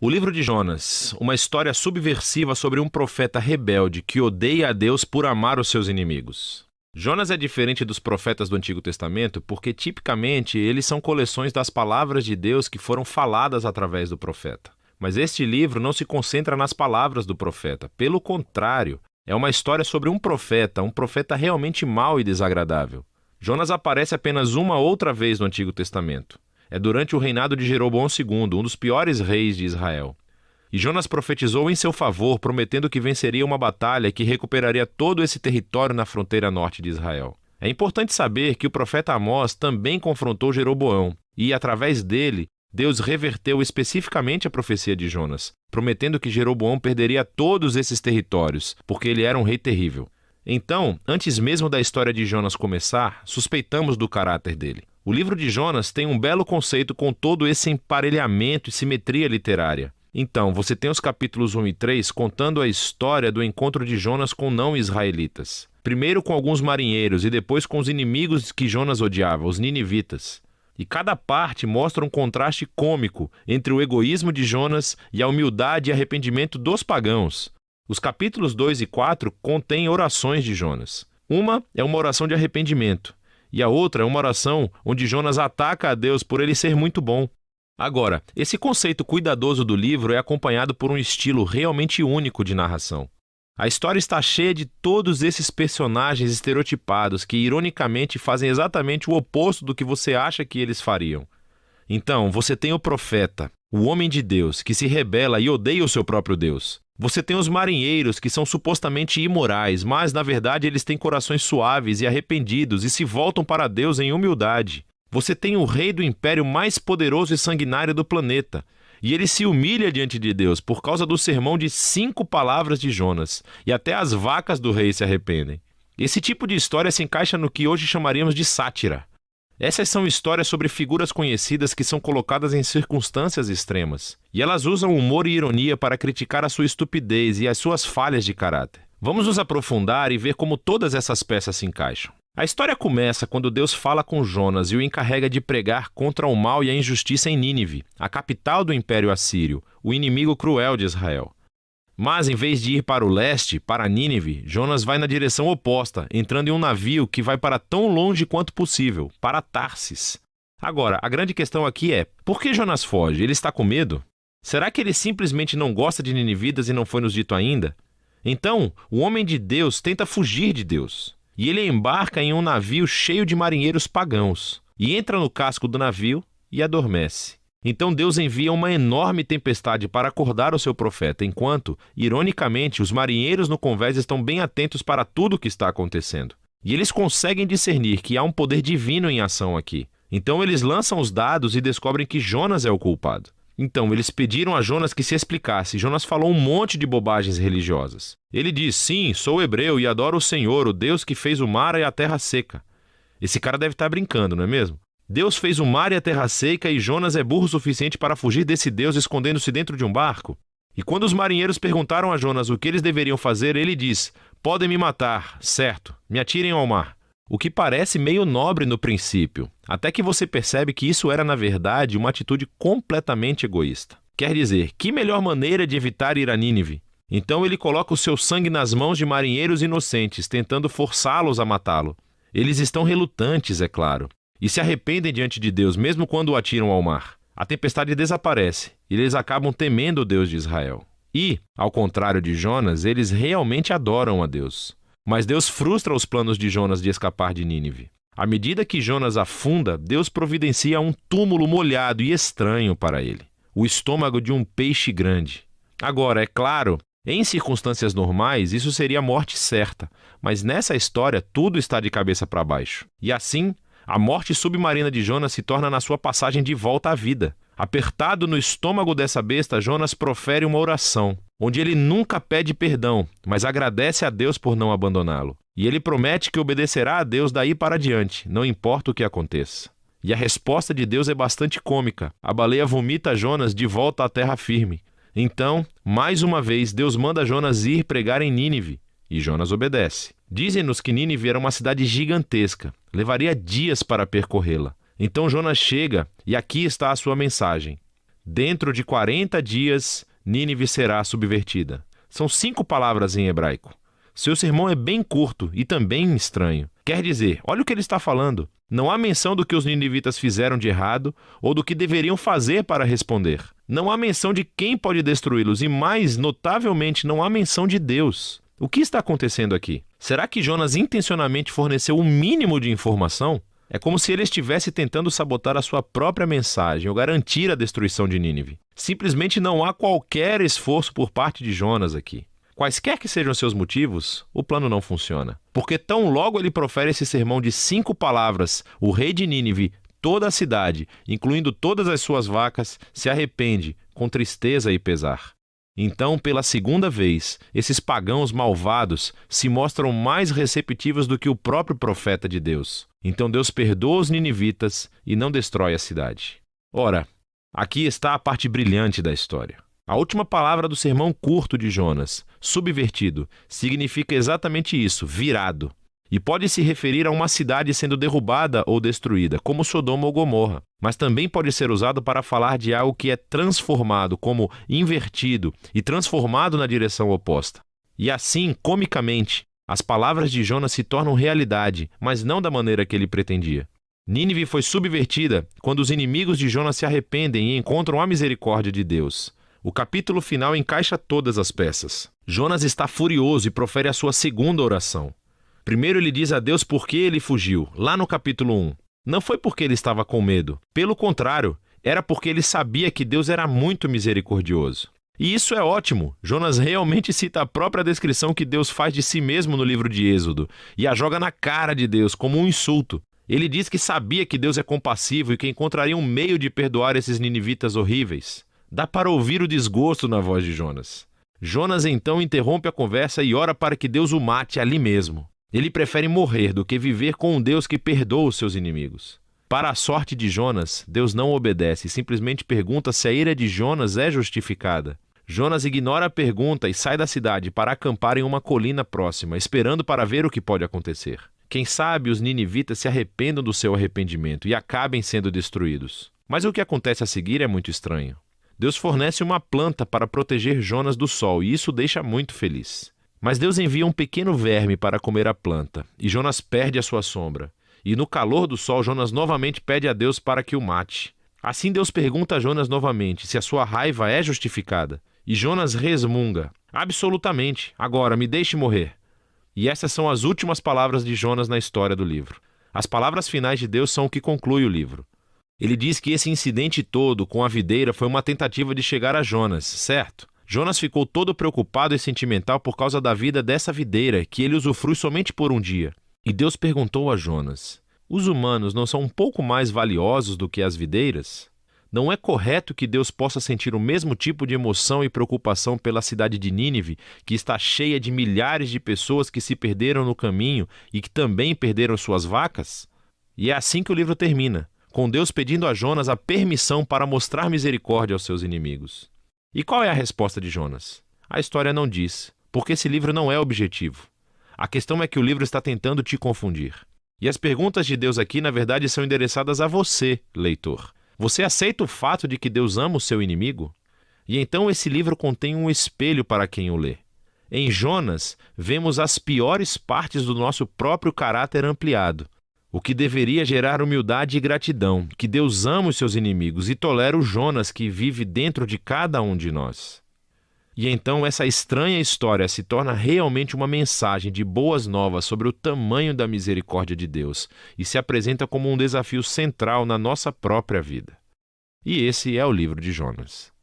O livro de Jonas, uma história subversiva sobre um profeta rebelde que odeia a Deus por amar os seus inimigos. Jonas é diferente dos profetas do Antigo Testamento porque, tipicamente, eles são coleções das palavras de Deus que foram faladas através do profeta. Mas este livro não se concentra nas palavras do profeta. Pelo contrário, é uma história sobre um profeta realmente mau e desagradável. Jonas aparece apenas uma outra vez no Antigo Testamento. É durante o reinado de Jeroboão II, um dos piores reis de Israel. E Jonas profetizou em seu favor, prometendo que venceria uma batalha que recuperaria todo esse território na fronteira norte de Israel. É importante saber que o profeta Amós também confrontou Jeroboão, e através dele, Deus reverteu especificamente a profecia de Jonas, prometendo que Jeroboão perderia todos esses territórios, porque ele era um rei terrível. Então, antes mesmo da história de Jonas começar, suspeitamos do caráter dele. O livro de Jonas tem um belo conceito com todo esse emparelhamento e simetria literária. Então, você tem os capítulos 1 e 3 contando a história do encontro de Jonas com não-israelitas. Primeiro com alguns marinheiros e depois com os inimigos que Jonas odiava, os ninivitas. E cada parte mostra um contraste cômico entre o egoísmo de Jonas e a humildade e arrependimento dos pagãos. Os capítulos 2 e 4 contêm orações de Jonas. Uma é uma oração de arrependimento. E a outra é uma oração onde Jonas ataca a Deus por ele ser muito bom. Agora, esse conceito cuidadoso do livro é acompanhado por um estilo realmente único de narração. A história está cheia de todos esses personagens estereotipados que, ironicamente, fazem exatamente o oposto do que você acha que eles fariam. Então, você tem o profeta, o homem de Deus, que se rebela e odeia o seu próprio Deus. Você tem os marinheiros, que são supostamente imorais, mas, na verdade, eles têm corações suaves e arrependidos e se voltam para Deus em humildade. Você tem o rei do império mais poderoso e sanguinário do planeta, e ele se humilha diante de Deus por causa do sermão de 5 palavras de Jonas, e até as vacas do rei se arrependem. Esse tipo de história se encaixa no que hoje chamaríamos de sátira. Essas são histórias sobre figuras conhecidas que são colocadas em circunstâncias extremas. E elas usam humor e ironia para criticar a sua estupidez e as suas falhas de caráter. Vamos nos aprofundar e ver como todas essas peças se encaixam. A história começa quando Deus fala com Jonas e o encarrega de pregar contra o mal e a injustiça em Nínive, a capital do Império Assírio, o inimigo cruel de Israel. Mas, em vez de ir para o leste, para Nínive, Jonas vai na direção oposta, entrando em um navio que vai para tão longe quanto possível, para Tarsis. Agora, a grande questão aqui é, por que Jonas foge? Ele está com medo? Será que ele simplesmente não gosta de ninivitas e não foi nos dito ainda? Então, o homem de Deus tenta fugir de Deus. E ele embarca em um navio cheio de marinheiros pagãos, e entra no casco do navio e adormece. Então Deus envia uma enorme tempestade para acordar o seu profeta, enquanto, ironicamente, os marinheiros no convés estão bem atentos para tudo o que está acontecendo. E eles conseguem discernir que há um poder divino em ação aqui. Então eles lançam os dados e descobrem que Jonas é o culpado. Então eles pediram a Jonas que se explicasse. Jonas falou um monte de bobagens religiosas. Ele diz, sim, sou hebreu e adoro o Senhor, o Deus que fez o mar e a terra seca. Esse cara deve estar brincando, não é mesmo? Deus fez o mar e a terra seca e Jonas é burro o suficiente para fugir desse Deus escondendo-se dentro de um barco? E quando os marinheiros perguntaram a Jonas o que eles deveriam fazer, ele diz, podem me matar, certo, me atirem ao mar. O que parece meio nobre no princípio, até que você percebe que isso era, na verdade, uma atitude completamente egoísta. Quer dizer, que melhor maneira de evitar ir a Nínive? Então ele coloca o seu sangue nas mãos de marinheiros inocentes, tentando forçá-los a matá-lo. Eles estão relutantes, é claro, e se arrependem diante de Deus, mesmo quando o atiram ao mar. A tempestade desaparece, e eles acabam temendo o Deus de Israel. E, ao contrário de Jonas, eles realmente adoram a Deus. Mas Deus frustra os planos de Jonas de escapar de Nínive. À medida que Jonas afunda, Deus providencia um túmulo molhado e estranho para ele. O estômago de um peixe grande. Agora, é claro, em circunstâncias normais, isso seria a morte certa. Mas nessa história, tudo está de cabeça para baixo. E assim, a morte submarina de Jonas se torna na sua passagem de volta à vida. Apertado no estômago dessa besta, Jonas profere uma oração, onde ele nunca pede perdão, mas agradece a Deus por não abandoná-lo. E ele promete que obedecerá a Deus daí para diante, não importa o que aconteça. E a resposta de Deus é bastante cômica. A baleia vomita Jonas de volta à terra firme. Então, mais uma vez, Deus manda Jonas ir pregar em Nínive, e Jonas obedece. Dizem-nos que Nínive era uma cidade gigantesca, levaria dias para percorrê-la. Então Jonas chega, e aqui está a sua mensagem. Dentro de 40 dias, Nínive será subvertida. São 5 palavras em hebraico. Seu sermão é bem curto e também estranho. Quer dizer, olha o que ele está falando. Não há menção do que os ninivitas fizeram de errado ou do que deveriam fazer para responder. Não há menção de quem pode destruí-los e, mais notavelmente, não há menção de Deus. O que está acontecendo aqui? Será que Jonas intencionalmente forneceu o mínimo de informação? É como se ele estivesse tentando sabotar a sua própria mensagem ou garantir a destruição de Nínive. Simplesmente não há qualquer esforço por parte de Jonas aqui. Quaisquer que sejam seus motivos, o plano não funciona. Porque tão logo ele profere esse sermão de 5 palavras, o rei de Nínive, toda a cidade, incluindo todas as suas vacas, se arrepende, com tristeza e pesar. Então, pela segunda vez, esses pagãos malvados se mostram mais receptivos do que o próprio profeta de Deus. Então Deus perdoa os ninivitas e não destrói a cidade. Ora, aqui está a parte brilhante da história. A última palavra do sermão curto de Jonas, subvertido, significa exatamente isso, virado. E pode se referir a uma cidade sendo derrubada ou destruída, como Sodoma ou Gomorra. Mas também pode ser usado para falar de algo que é transformado, como invertido e transformado na direção oposta. E assim, comicamente, as palavras de Jonas se tornam realidade, mas não da maneira que ele pretendia. Nínive foi subvertida quando os inimigos de Jonas se arrependem e encontram a misericórdia de Deus. O capítulo final encaixa todas as peças. Jonas está furioso e profere a sua segunda oração. Primeiro ele diz a Deus por que ele fugiu, lá no capítulo 1. Não foi porque ele estava com medo. Pelo contrário, era porque ele sabia que Deus era muito misericordioso. E isso é ótimo. Jonas realmente cita a própria descrição que Deus faz de si mesmo no livro de Êxodo e a joga na cara de Deus como um insulto. Ele diz que sabia que Deus é compassivo e que encontraria um meio de perdoar esses ninivitas horríveis. Dá para ouvir o desgosto na voz de Jonas. Jonas então interrompe a conversa e ora para que Deus o mate ali mesmo. Ele prefere morrer do que viver com um Deus que perdoa os seus inimigos. Para a sorte de Jonas, Deus não obedece e simplesmente pergunta se a ira de Jonas é justificada. Jonas ignora a pergunta e sai da cidade para acampar em uma colina próxima, esperando para ver o que pode acontecer. Quem sabe os ninivitas se arrependam do seu arrependimento e acabem sendo destruídos. Mas o que acontece a seguir é muito estranho. Deus fornece uma planta para proteger Jonas do sol e isso o deixa muito feliz. Mas Deus envia um pequeno verme para comer a planta, e Jonas perde a sua sombra. E no calor do sol, Jonas novamente pede a Deus para que o mate. Assim Deus pergunta a Jonas novamente se a sua raiva é justificada. E Jonas resmunga: absolutamente, agora me deixe morrer. E essas são as últimas palavras de Jonas na história do livro. As palavras finais de Deus são o que conclui o livro. Ele diz que esse incidente todo com a videira foi uma tentativa de chegar a Jonas, certo? Jonas ficou todo preocupado e sentimental por causa da vida dessa videira, que ele usufrui somente por um dia. E Deus perguntou a Jonas: os humanos não são um pouco mais valiosos do que as videiras? Não é correto que Deus possa sentir o mesmo tipo de emoção e preocupação pela cidade de Nínive, que está cheia de milhares de pessoas que se perderam no caminho e que também perderam suas vacas? E é assim que o livro termina, com Deus pedindo a Jonas a permissão para mostrar misericórdia aos seus inimigos. E qual é a resposta de Jonas? A história não diz, porque esse livro não é objetivo. A questão é que o livro está tentando te confundir. E as perguntas de Deus aqui, na verdade, são endereçadas a você, leitor. Você aceita o fato de que Deus ama o seu inimigo? E então esse livro contém um espelho para quem o lê. Em Jonas, vemos as piores partes do nosso próprio caráter ampliado, o que deveria gerar humildade e gratidão, que Deus ama os seus inimigos e tolera o Jonas que vive dentro de cada um de nós. E então essa estranha história se torna realmente uma mensagem de boas novas sobre o tamanho da misericórdia de Deus e se apresenta como um desafio central na nossa própria vida. E esse é o livro de Jonas.